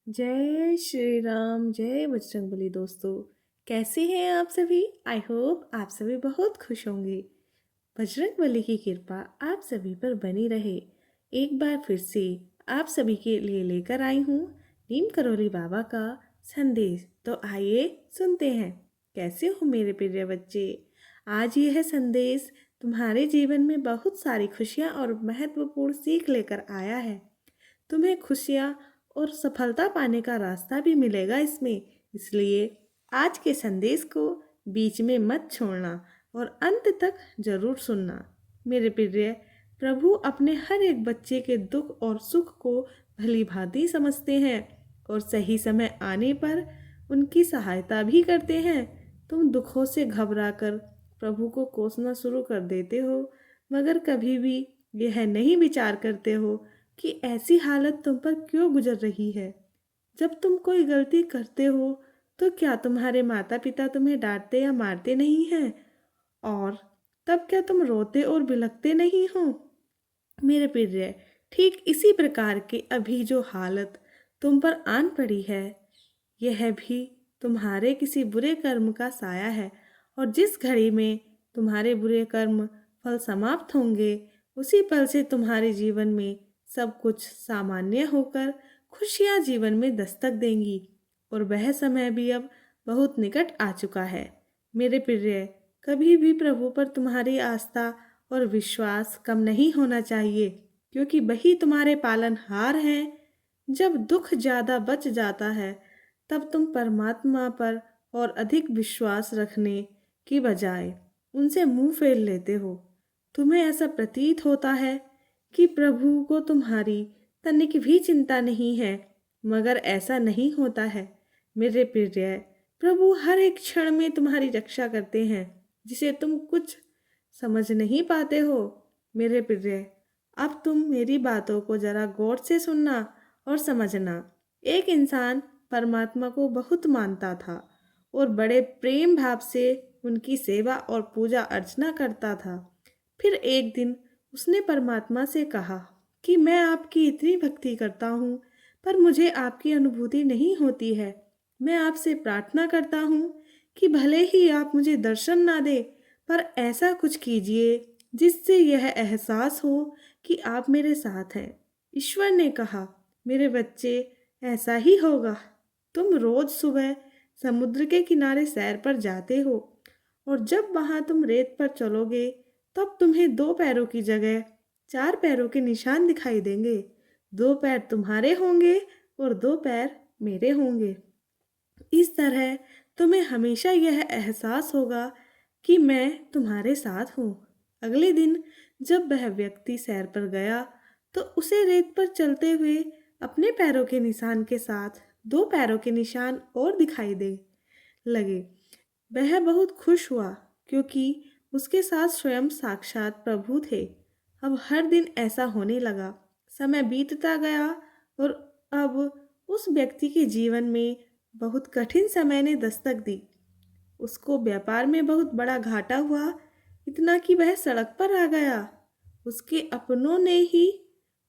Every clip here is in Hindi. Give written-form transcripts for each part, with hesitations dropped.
जय श्री राम, जय बजरंगबली। दोस्तों, कैसे हैं आप सभी? आई होप आप सभी बहुत खुश होंगे। बजरंगबली की कृपा आप सभी पर बनी रहे। एक बार फिर से आप सभी के लिए लेकर आई हूँ नीम करोली बाबा का संदेश। तो आइए सुनते हैं। कैसे हो मेरे प्रिय बच्चे? आज यह संदेश तुम्हारे जीवन में बहुत सारी खुशियाँ और महत्वपूर्ण सीख लेकर आया है। तुम्हें खुशियाँ और सफलता पाने का रास्ता भी मिलेगा इसमें। इसलिए आज के संदेश को बीच में मत छोड़ना और अंत तक जरूर सुनना। मेरे प्रिय, प्रभु अपने हर एक बच्चे के दुख और सुख को भली भांति समझते हैं और सही समय आने पर उनकी सहायता भी करते हैं। तुम दुखों से घबराकर प्रभु को कोसना शुरू कर देते हो, मगर कभी भी यह नहीं विचार करते हो कि ऐसी हालत तुम पर क्यों गुजर रही है। जब तुम कोई गलती करते हो तो क्या तुम्हारे माता पिता तुम्हें डांटते या मारते नहीं हैं? और तब क्या तुम रोते और बिलखते नहीं हो? मेरे प्रिय, ठीक इसी प्रकार की अभी जो हालत तुम पर आन पड़ी है, यह भी तुम्हारे किसी बुरे कर्म का साया है। और जिस घड़ी में तुम्हारे बुरे कर्म फल समाप्त होंगे, उसी पल से तुम्हारे जीवन में सब कुछ सामान्य होकर खुशियाँ जीवन में दस्तक देंगी। और वह समय भी अब बहुत निकट आ चुका है। मेरे प्रिय, कभी भी प्रभु पर तुम्हारी आस्था और विश्वास कम नहीं होना चाहिए, क्योंकि वही तुम्हारे पालनहार हैं। जब दुख ज़्यादा बच जाता है, तब तुम परमात्मा पर और अधिक विश्वास रखने की बजाय उनसे मुंह फेर लेते हो। तुम्हें ऐसा प्रतीत होता है कि प्रभु को तुम्हारी तनिक भी चिंता नहीं है, मगर ऐसा नहीं होता है। मेरे प्रिय, प्रभु हर एक क्षण में तुम्हारी रक्षा करते हैं, जिसे तुम कुछ समझ नहीं पाते हो। मेरे प्रिय, अब तुम मेरी बातों को जरा गौर से सुनना और समझना। एक इंसान परमात्मा को बहुत मानता था और बड़े प्रेम भाव से उनकी सेवा और पूजा अर्चना करता था। फिर एक दिन उसने परमात्मा से कहा कि मैं आपकी इतनी भक्ति करता हूँ, पर मुझे आपकी अनुभूति नहीं होती है। मैं आपसे प्रार्थना करता हूँ कि भले ही आप मुझे दर्शन ना दे, पर ऐसा कुछ कीजिए जिससे यह एहसास हो कि आप मेरे साथ हैं। ईश्वर ने कहा, मेरे बच्चे, ऐसा ही होगा। तुम रोज सुबह समुद्र के किनारे सैर पर जाते हो, और जब वहां तुम रेत पर चलोगे, तब तुम्हें दो पैरों की जगह चार पैरों के निशान दिखाई देंगे। दो पैर तुम्हारे होंगे और दो पैर मेरे होंगे। इस तरह तुम्हें हमेशा यह एहसास होगा कि मैं तुम्हारे साथ हूँ। अगले दिन जब वह व्यक्ति सैर पर गया, तो उसे रेत पर चलते हुए अपने पैरों के निशान के साथ दो पैरों के निशान और दिखाई दे लगे। वह बहुत खुश हुआ, क्योंकि उसके साथ स्वयं साक्षात प्रभु थे। अब हर दिन ऐसा होने लगा। समय बीतता गया और अब उस व्यक्ति के जीवन में बहुत कठिन समय ने दस्तक दी। उसको व्यापार में बहुत बड़ा घाटा हुआ, इतना कि वह सड़क पर आ गया। उसके अपनों ने ही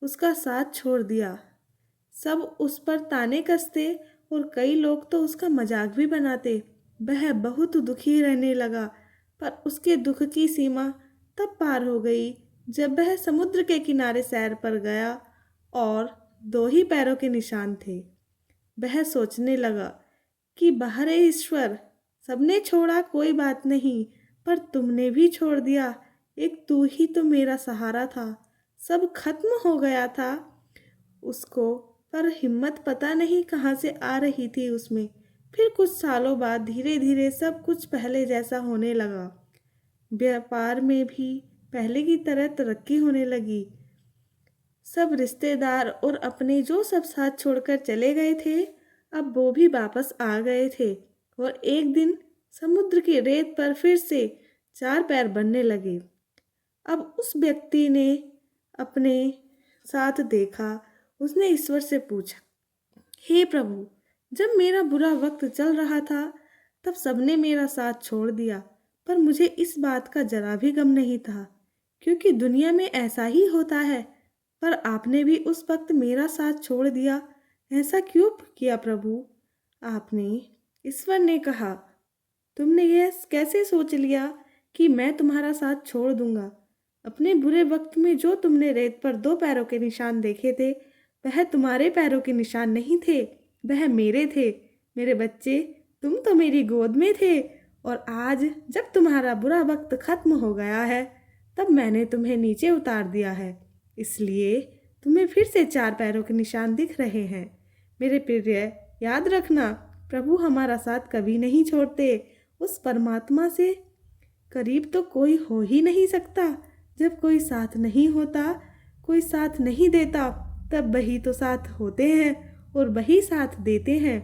उसका साथ छोड़ दिया। सब उस पर ताने कसते और कई लोग तो उसका मजाक भी बनाते। वह बहुत दुखी रहने लगा, पर उसके दुख की सीमा तब पार हो गई जब वह समुद्र के किनारे सैर पर गया और दो ही पैरों के निशान थे। वह सोचने लगा कि बाहर है ईश्वर, सबने छोड़ा कोई बात नहीं, पर तुमने भी छोड़ दिया। एक तू ही तो मेरा सहारा था। सब खत्म हो गया था उसको, पर हिम्मत पता नहीं कहाँ से आ रही थी उसमें। फिर कुछ सालों बाद धीरे धीरे सब कुछ पहले जैसा होने लगा। व्यापार में भी पहले की तरह तरक्की होने लगी। सब रिश्तेदार और अपने जो सब साथ छोड़कर चले गए थे, अब वो भी वापस आ गए थे। और एक दिन समुद्र की रेत पर फिर से चार पैर बनने लगे। अब उस व्यक्ति ने अपने साथ देखा। उसने ईश्वर से पूछा, हे प्रभु, जब मेरा बुरा वक्त चल रहा था, तब सबने मेरा साथ छोड़ दिया, पर मुझे इस बात का जरा भी गम नहीं था, क्योंकि दुनिया में ऐसा ही होता है। पर आपने भी उस वक्त मेरा साथ छोड़ दिया। ऐसा क्यों किया प्रभु? आपने ईश्वर ने कहा, तुमने यह कैसे सोच लिया कि मैं तुम्हारा साथ छोड़ दूंगा? अपने बुरे वक्त में जो तुमने रेत पर 2 पैरों के निशान देखे थे, वह तुम्हारे पैरों के निशान नहीं थे, वह मेरे थे। मेरे बच्चे, तुम तो मेरी गोद में थे, और आज जब तुम्हारा बुरा वक्त खत्म हो गया है, तब मैंने तुम्हें नीचे उतार दिया है। इसलिए तुम्हें फिर से 4 पैरों के निशान दिख रहे हैं। मेरे प्रिय, याद रखना, प्रभु हमारा साथ कभी नहीं छोड़ते। उस परमात्मा से करीब तो कोई हो ही नहीं सकता। जब कोई साथ नहीं होता, कोई साथ नहीं देता, तब वही तो साथ होते हैं और वही साथ देते हैं।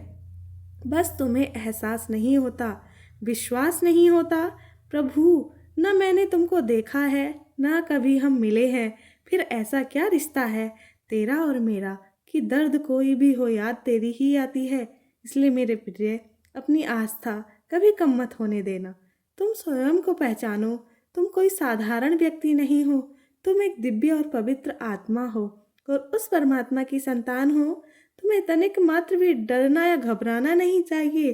बस तुम्हें एहसास नहीं होता, विश्वास नहीं होता। प्रभु, न मैंने तुमको देखा है, ना कभी हम मिले हैं, फिर ऐसा क्या रिश्ता है तेरा और मेरा कि दर्द कोई भी हो याद तेरी ही आती है। इसलिए मेरे प्रिय, अपनी आस्था कभी कम मत होने देना। तुम स्वयं को पहचानो। तुम कोई साधारण व्यक्ति नहीं हो, तुम एक दिव्य और पवित्र आत्मा हो और उस परमात्मा की संतान हो। तुम्हें तनिक मात्र भी डरना या घबराना नहीं चाहिए।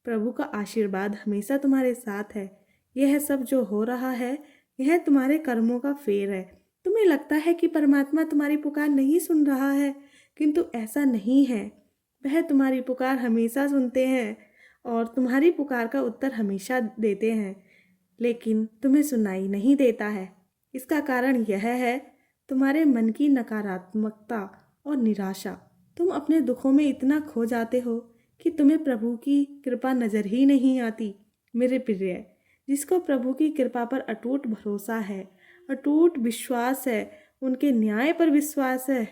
प्रभु का आशीर्वाद हमेशा तुम्हारे साथ है। यह सब जो हो रहा है, यह तुम्हारे कर्मों का फेर है। तुम्हें लगता है कि परमात्मा तुम्हारी पुकार नहीं सुन रहा है, किंतु ऐसा नहीं है। वह तुम्हारी पुकार हमेशा सुनते हैं और तुम्हारी पुकार का उत्तर हमेशा देते हैं, लेकिन तुम्हें सुनाई नहीं देता है। इसका कारण यह है तुम्हारे मन की नकारात्मकता और निराशा। तुम अपने दुखों में इतना खो जाते हो कि तुम्हें प्रभु की कृपा नजर ही नहीं आती। मेरे प्रिय, जिसको प्रभु की कृपा पर अटूट भरोसा है, अटूट विश्वास है, उनके न्याय पर विश्वास है,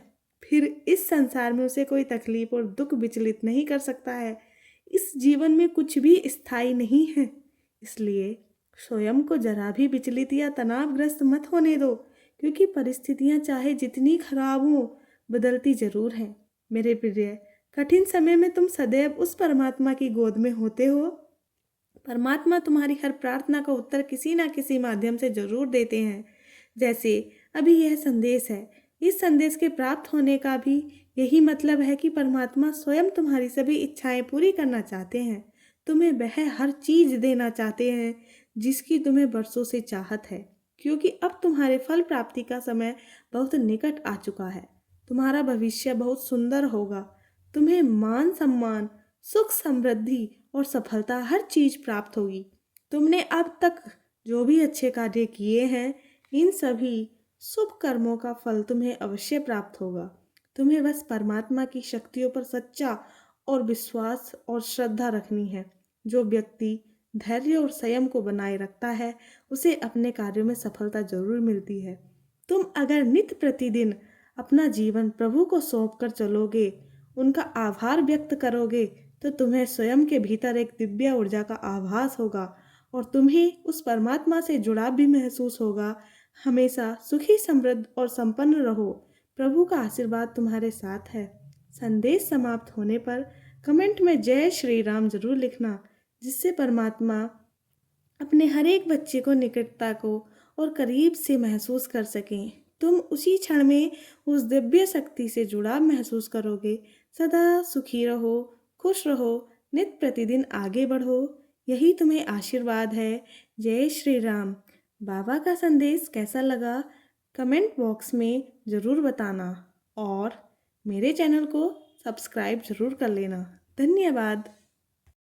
फिर इस संसार में उसे कोई तकलीफ और दुख विचलित नहीं कर सकता है। इस जीवन में कुछ भी स्थायी नहीं है। इसलिए स्वयं को जरा भी विचलित या तनावग्रस्त मत होने दो, क्योंकि परिस्थितियां चाहे जितनी खराब हों, बदलती जरूर हैं। मेरे प्रिय, कठिन समय में तुम सदैव उस परमात्मा की गोद में होते हो। परमात्मा तुम्हारी हर प्रार्थना का उत्तर किसी न किसी माध्यम से जरूर देते हैं। जैसे अभी यह संदेश है, इस संदेश के प्राप्त होने का भी यही मतलब है कि परमात्मा स्वयं तुम्हारी सभी इच्छाएं पूरी करना चाहते हैं। तुम्हें वह हर चीज देना चाहते हैं जिसकी तुम्हें बरसों से चाहत है, क्योंकि अब तुम्हारे फल प्राप्ति का समय बहुत निकट आ चुका है। तुम्हारा भविष्य बहुत सुंदर होगा। तुम्हें मान सम्मान, सुख समृद्धि और सफलता हर चीज प्राप्त होगी। तुमने अब तक जो भी अच्छे कार्य किए हैं, इन सभी शुभ कर्मों का फल तुम्हें अवश्य प्राप्त होगा। तुम्हें बस परमात्मा की शक्तियों पर सच्चा और विश्वास और श्रद्धा रखनी है। जो व्यक्ति धैर्य और संयम को बनाए रखता है, उसे अपने कार्यों में सफलता जरूर मिलती है। तुम अगर नित्य प्रतिदिन अपना जीवन प्रभु को सौंप कर चलोगे, उनका आभार व्यक्त करोगे, तो तुम्हें स्वयं के भीतर एक दिव्य ऊर्जा का आभास होगा और तुम्हें उस परमात्मा से जुड़ाव भी महसूस होगा। हमेशा सुखी, समृद्ध और संपन्न रहो। प्रभु का आशीर्वाद तुम्हारे साथ है। संदेश समाप्त होने पर कमेंट में जय श्री राम जरूर लिखना, जिससे परमात्मा अपने हर एक बच्चे को निकटता को और करीब से महसूस कर सकें। तुम उसी क्षण में उस दिव्य शक्ति से जुड़ाव महसूस करोगे। सदा सुखी रहो, खुश रहो, नित्य प्रतिदिन आगे बढ़ो, यही तुम्हें आशीर्वाद है। जय श्री राम। बाबा का संदेश कैसा लगा, कमेंट बॉक्स में ज़रूर बताना और मेरे चैनल को सब्सक्राइब ज़रूर कर लेना। धन्यवाद।